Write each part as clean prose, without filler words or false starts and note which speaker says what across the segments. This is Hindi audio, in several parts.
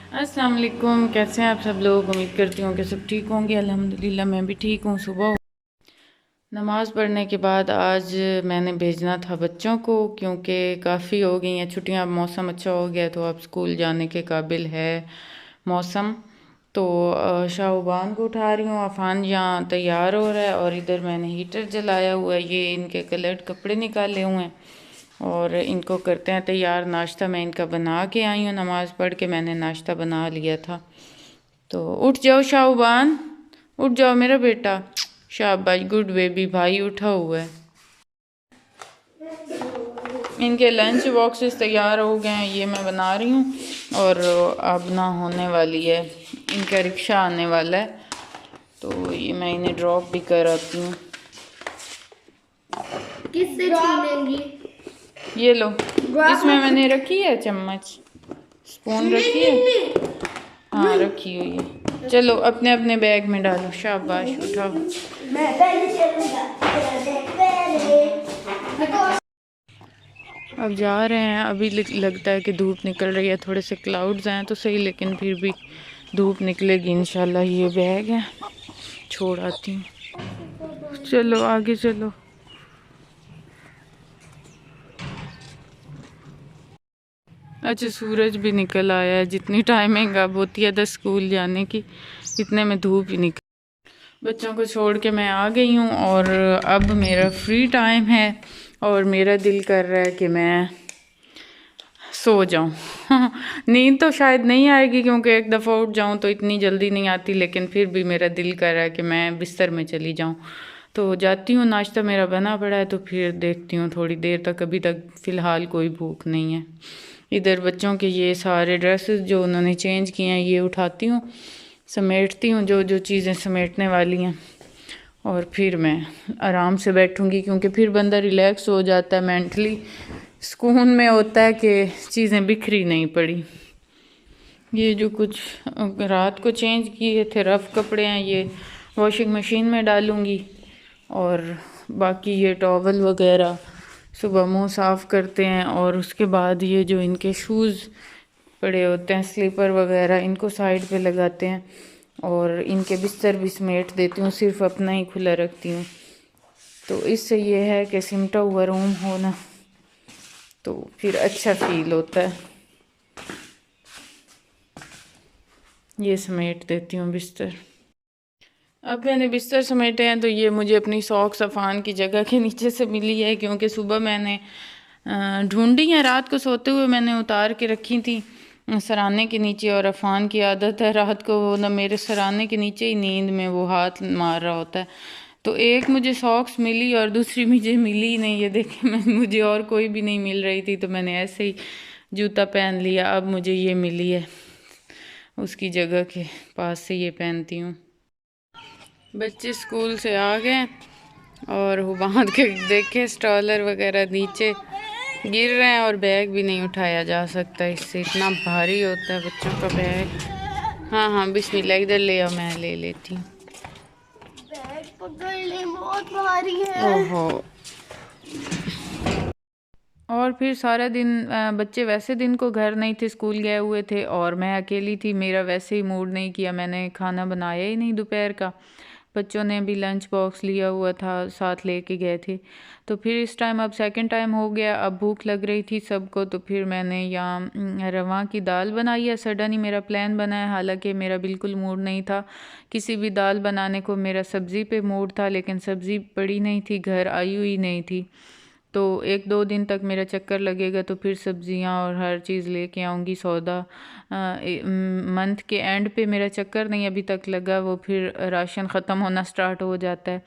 Speaker 1: अस्सलाम वालेकुम। कैसे हैं आप सब लोग? उम्मीद करती हूँ कि सब ठीक होंगे। अल्हम्दुलिल्लाह मैं भी ठीक हूँ। सुबह नमाज़ पढ़ने के बाद आज मैंने भेजना था बच्चों को, क्योंकि काफ़ी हो गई हैं छुट्टियाँ। अब मौसम अच्छा हो गया तो अब स्कूल जाने के काबिल है मौसम। तो शाहबान को उठा रही हूँ। अफान यहाँ तैयार हो रहा है और इधर मैंने हीटर जलाया हुआ है। ये इनके कलर्ड कपड़े निकाले हुए हैं और इनको करते हैं तैयार। नाश्ता मैं इनका बना के आई हूँ, नमाज़ पढ़ के मैंने नाश्ता बना लिया था। तो उठ जाओ शाहबान, उठ जाओ मेरा बेटा। शाबाश, गुड बेबी। भाई उठा हुआ है। इनके लंच बॉक्सेस तैयार हो गए हैं, ये मैं बना रही हूँ। और अब ना होने वाली है, इनका रिक्शा आने वाला है तो ये मैं इन्हें ड्रॉप भी कर आती हूँ।
Speaker 2: किससे छीनेंगी?
Speaker 1: ये लो, इसमें मैंने रखी है चम्मच, स्पून रखी है। हाँ रखी हुई है। चलो अपने अपने बैग में डालो। शाबाश, उठाओ।
Speaker 2: मैं पहले चलूंगा।
Speaker 1: अब जा रहे हैं। अभी लगता है कि धूप निकल रही है, थोड़े से क्लाउड्स हैं तो सही, लेकिन फिर भी धूप निकलेगी इंशाल्लाह। ये बैग है, छोड़ आती हूँ। चलो आगे चलो। अच्छा, सूरज भी निकल आया है। जितनी टाइमिंग अब होती है 10 स्कूल जाने की, इतने में धूप ही निकल। बच्चों को छोड़ के मैं आ गई हूँ और अब मेरा फ्री टाइम है और मेरा दिल कर रहा है कि मैं सो जाऊँ। नींद तो शायद नहीं आएगी क्योंकि एक दफ़ा उठ जाऊँ तो इतनी जल्दी नहीं आती, लेकिन फिर भी मेरा दिल कर रहा है कि मैं बिस्तर में चली जाऊँ। तो जाती हूँ, नाश्ता मेरा बना पड़ा है तो फिर देखती हूँ थोड़ी देर तक। अभी तक फ़िलहाल कोई भूख नहीं है। इधर बच्चों के ये सारे ड्रेसेस जो उन्होंने चेंज किए हैं ये उठाती हूँ, समेटती हूँ जो जो चीज़ें समेटने वाली हैं, और फिर मैं आराम से बैठूँगी क्योंकि फिर बंदा रिलैक्स हो जाता है, मेंटली सुकून में होता है कि चीज़ें बिखरी नहीं पड़ी। ये जो कुछ रात को चेंज किए थे रफ़ कपड़े हैं, ये वॉशिंग मशीन में डालूँगी। और बाकी ये टॉवल वगैरह सुबह मुंह साफ़ करते हैं और उसके बाद ये जो इनके शूज़ पड़े होते हैं, स्लीपर वगैरह, इनको साइड पे लगाते हैं और इनके बिस्तर भी समेट देती हूँ, सिर्फ अपना ही खुला रखती हूँ। तो इससे ये है कि सिमटा हुआ रूम हो ना, तो फिर अच्छा फील होता है। ये समेट देती हूँ बिस्तर। अब मैंने बिस्तर समेटे हैं तो ये मुझे अपनी सॉक्स अफान की जगह के नीचे से मिली है, क्योंकि सुबह मैंने ढूंढी हैं। रात को सोते हुए मैंने उतार के रखी थी सराने के नीचे, और अफान की आदत है रात को वो ना मेरे सराने के नीचे ही नींद में वो हाथ मार रहा होता है। तो एक मुझे सॉक्स मिली और दूसरी मुझे मिली ही नहीं। ये देखे, मैं मुझे और कोई भी नहीं मिल रही थी तो मैंने ऐसे ही जूता पहन लिया। अब मुझे ये मिली है, उसकी जगह के पास से ये पहनती हूँ। बच्चे स्कूल से आ गए और वो बांध के देखे स्ट्रॉलर वगैरह नीचे गिर रहे हैं और बैग भी नहीं उठाया जा सकता, इससे इतना भारी होता है बच्चों का बैग। हाँ हाँ बिस्मिल्लाह, इधर ले आओ, मैं ले लेती हूँ।
Speaker 2: बैग पकड़ ले, बहुत भारी है।
Speaker 1: ओहो। और फिर सारा दिन बच्चे वैसे दिन को घर नहीं थे, स्कूल गए हुए थे और मैं अकेली थी। मेरा वैसे ही मूड नहीं किया, मैंने खाना बनाया ही नहीं दोपहर का। बच्चों ने भी लंच बॉक्स लिया हुआ था, साथ लेके गए थे। तो फिर इस टाइम अब सेकंड टाइम हो गया, अब भूख लग रही थी सबको, तो फिर मैंने यहाँ रवा की दाल बनाई है। सडन ही मेरा प्लान बना है, हालांकि मेरा बिल्कुल मूड नहीं था किसी भी दाल बनाने को। मेरा सब्ज़ी पे मूड था, लेकिन सब्ज़ी पड़ी नहीं थी, घर आई हुई नहीं थी। तो 1-2 दिन तक मेरा चक्कर लगेगा तो फिर सब्जियां और हर चीज़ लेके आऊँगी, सौदा। मंथ के एंड पे मेरा चक्कर नहीं अभी तक लगा, वो फिर राशन ख़त्म होना स्टार्ट हो जाता है।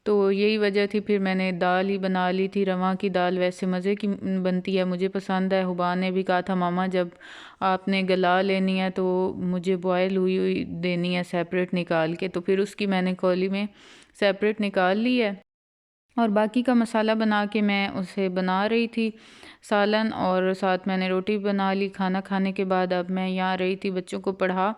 Speaker 1: तो यही वजह थी, फिर मैंने दाल ही बना ली थी। रवा की दाल वैसे मज़े की बनती है, मुझे पसंद है। हुबा ने भी कहा था मामा जब आपने गला लेनी है तो मुझे बॉयल हुई हुई देनी है सेपरेट निकाल के, तो फिर उसकी मैंने कौली में सेपरेट निकाल ली है और बाकी का मसाला बना के मैं उसे बना रही थी सालन, और साथ मैंने रोटी बना ली। खाना खाने के बाद अब मैं यहाँ रही थी बच्चों को पढ़ा।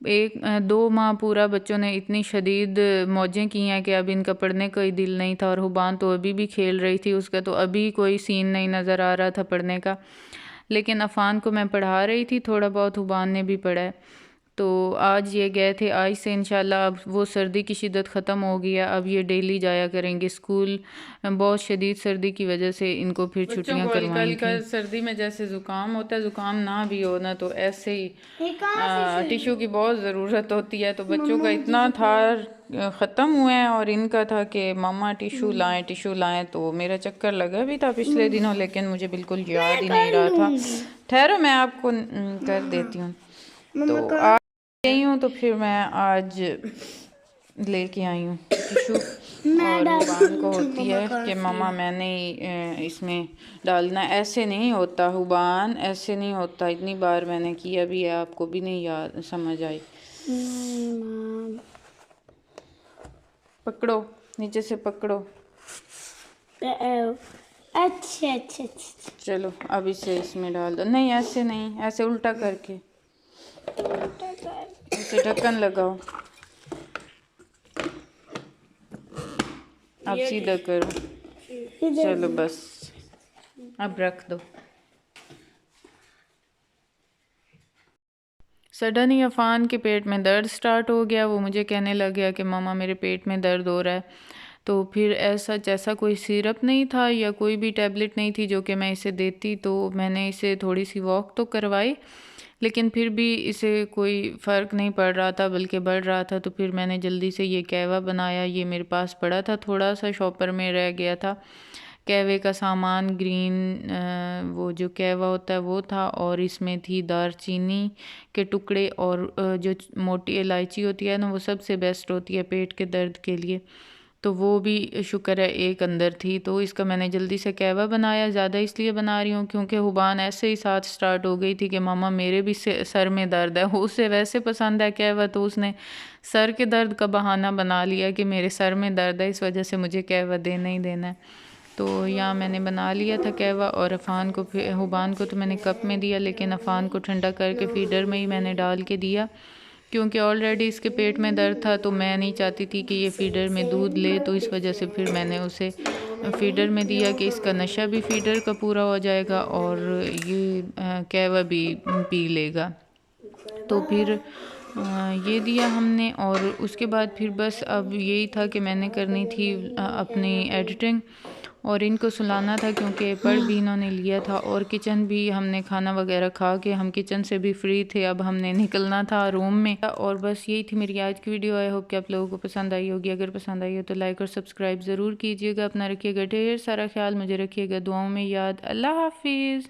Speaker 1: 1-2 माह पूरा बच्चों ने इतनी शदीद मौजें की हैं कि अब इनका पढ़ने का ही दिल नहीं था। और हुबान तो अभी भी खेल रही थी, उसका तो अभी कोई सीन नहीं नज़र आ रहा था पढ़ने का। लेकिन अफ़ान को मैं पढ़ा रही थी, थोड़ा बहुत हुबान ने भी पढ़ा है। तो आज ये गए थे, आज से इंशाल्लाह अब वो सर्दी की शिद्दत ख़त्म हो गई है, अब ये डेली जाया करेंगे स्कूल। बहुत शदीद सर्दी की वजह से इनको फिर छुट्टियां करवाई थी। सर्दी में जैसे ज़ुकाम होता है, ज़ुकाम ना भी हो ना तो ऐसे ही टिशू की बहुत ज़रूरत होती है। तो बच्चों का इतना था ख़त्म हुए हैं और इनका था कि मम्मा टिशू लाएं। तो मेरा चक्कर लगा भी था पिछले दिनों, लेकिन मुझे बिल्कुल याद ही नहीं रहा था। ठहरो मैं आपको कर देती हूँ। तो आ गई हूँ तो फिर मैं आज लेके आई हूँ टिशू। और हुबान को होती है कि मम्मा मैंने इसमें डालना, ऐसे नहीं होता हुबान, ऐसे नहीं होता। इतनी बार मैंने किया भी है, आपको भी नहीं याद समझ आई। पकड़ो, नीचे से पकड़ो।
Speaker 2: अच्छा अच्छा अच्छा।
Speaker 1: चलो अब इसे इसमें डाल दो। नहीं ऐसे नहीं, ऐसे उल्टा करके, इसे ढक्कन लगाओ। अब सीधा करो। चलो बस अब रख दो। सडन ही अफ़ान के पेट में दर्द स्टार्ट हो गया। वो मुझे कहने लग गया कि मामा मेरे पेट में दर्द हो रहा है। तो फिर ऐसा जैसा कोई सिरप नहीं था या कोई भी टैबलेट नहीं थी जो कि मैं इसे देती, तो मैंने इसे थोड़ी सी वॉक तो करवाई, लेकिन फिर भी इसे कोई फ़र्क नहीं पड़ रहा था बल्कि बढ़ रहा था। तो फिर मैंने जल्दी से ये कहवा बनाया। ये मेरे पास पड़ा था, थोड़ा सा शॉपर में रह गया था। कहवे का सामान ग्रीन वो जो कहवा होता है वो था, और इसमें थी दारचीनी के टुकड़े, और जो मोटी इलायची होती है ना, वो सबसे बेस्ट होती है पेट के दर्द के लिए। तो वो भी शुक्र है एक अंदर थी। तो इसका मैंने जल्दी से कहवा बनाया। ज़्यादा इसलिए बना रही हूँ क्योंकि हुबान ऐसे ही साथ स्टार्ट हो गई थी कि मामा मेरे भी सर में दर्द है। उसे वैसे पसंद है कहवा, तो उसने सर के दर्द का बहाना बना लिया कि मेरे सर में दर्द है, इस वजह से मुझे कहवा देना ही देना है। तो यहाँ मैंने बना लिया था कहवा, और अफ़ान को फिर हुबान को तो मैंने कप में दिया, लेकिन अफ़ान को ठंडा करके फीडर में ही मैंने डाल के दिया, क्योंकि ऑलरेडी इसके पेट में दर्द था। तो मैं नहीं चाहती थी कि ये फीडर में दूध ले, तो इस वजह से फिर मैंने उसे फीडर में दिया कि इसका नशा भी फीडर का पूरा हो जाएगा और ये कहवा भी पी लेगा। तो फिर ये दिया हमने, और उसके बाद फिर बस अब यही था कि मैंने करनी थी अपनी एडिटिंग और इनको सुलाना था, क्योंकि पढ़ भी इन्होंने लिया था और किचन भी हमने खाना वगैरह खा के हम किचन से भी फ्री थे। अब हमने निकलना था रूम में। और बस यही थी मेरी आज की वीडियो। आई होप कि आप लोगों को पसंद आई होगी। अगर पसंद आई हो तो लाइक और सब्सक्राइब ज़रूर कीजिएगा। अपना रखिएगा ढेर सारा ख्याल, मुझे रखिएगा दुआओं में याद। अल्लाह हाफिज़।